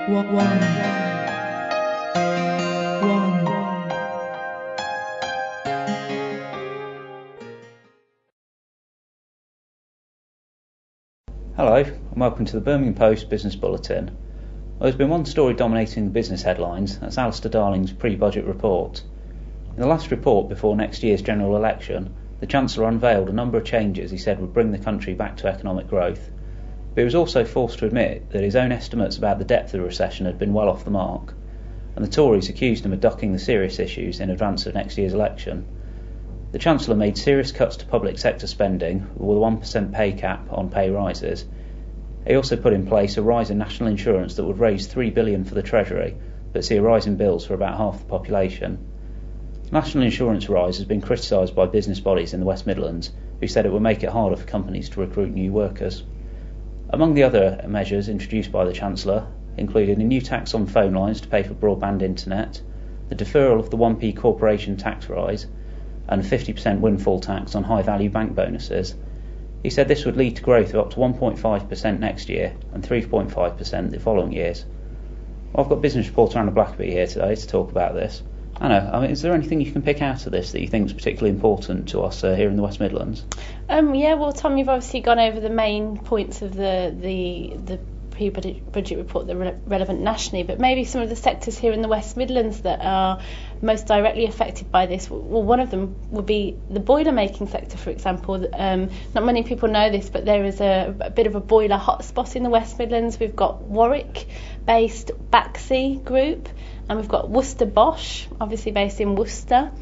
One. Hello and welcome to the Birmingham Post Business Bulletin. Well, there's been one story dominating the business headlines. That's Alistair Darling's pre-budget report. In the last report before next year's general election, the Chancellor unveiled a number of changes he said would bring the country back to economic growth. But he was also forced to admit that his own estimates about the depth of the recession had been well off the mark, and the Tories accused him of ducking the serious issues in advance of next year's election. The Chancellor made serious cuts to public sector spending with a 1% pay cap on pay rises. He also put in place a rise in national insurance that would raise $3 billion for the Treasury, but see a rise in bills for about half the population. National insurance rise has been criticised by business bodies in the West Midlands, who said it would make it harder for companies to recruit new workers. Among the other measures introduced by the Chancellor included a new tax on phone lines to pay for broadband internet, the deferral of the 1p corporation tax rise, and a 50% windfall tax on high-value bank bonuses. He said this would lead to growth of up to 1.5% next year and 3.5% the following years. Well, I've got business reporter Anna Blackaby here today to talk about this. Anna, is there anything you can pick out of this that you think is particularly important to us here in the West Midlands? Well, Tom, you've obviously gone over the main points of the pre-budget report that are relevant nationally, but maybe some of the sectors here in the West Midlands that are most directly affected by this. Well, one of them would be the boiler making sector, for example. Not many people know this, but there is a bit of a boiler hotspot in the West Midlands. We've got Warwick-based Baxi Group, and we've got Worcester Bosch, obviously based in Worcester.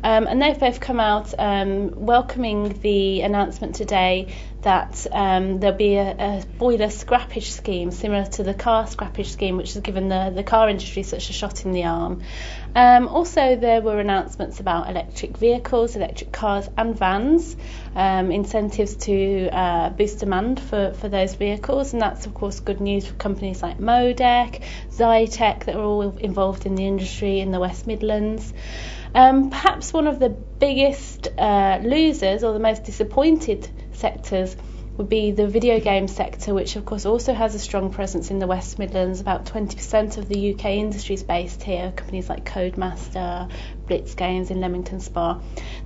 And they've both come out welcoming the announcement today that there'll be a boiler scrappage scheme similar to the car scrappage scheme, which has given the car industry such a shot in the arm. Also, there were announcements about electric vehicles, electric cars and vans, incentives to boost demand for those vehicles, and that's of course good news for companies like Modec, Zytec that are all involved in the industry in the West Midlands. Perhaps one of the biggest losers or the most disappointed sectors would be the video game sector, which of course also has a strong presence in the West Midlands. About 20% of the UK industry is based here, companies like Codemaster, Blitz Games in Leamington Spa.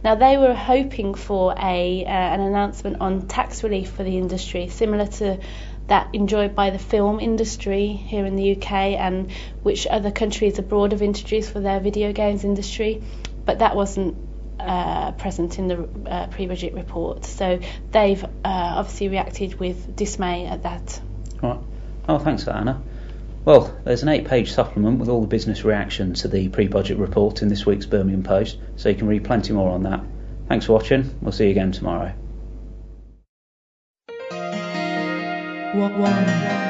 Now they were hoping for an announcement on tax relief for the industry, similar to that enjoyed by the film industry here in the UK and which other countries abroad have introduced for their video games industry, but that wasn't present in the pre-budget report, so they've obviously reacted with dismay at that. Right. Oh, thanks for that, Anna. Well, there's an 8-page supplement with all the business reaction to the pre-budget report in this week's Birmingham Post, so you can read plenty more on that. Thanks for watching. We'll see you again tomorrow. One.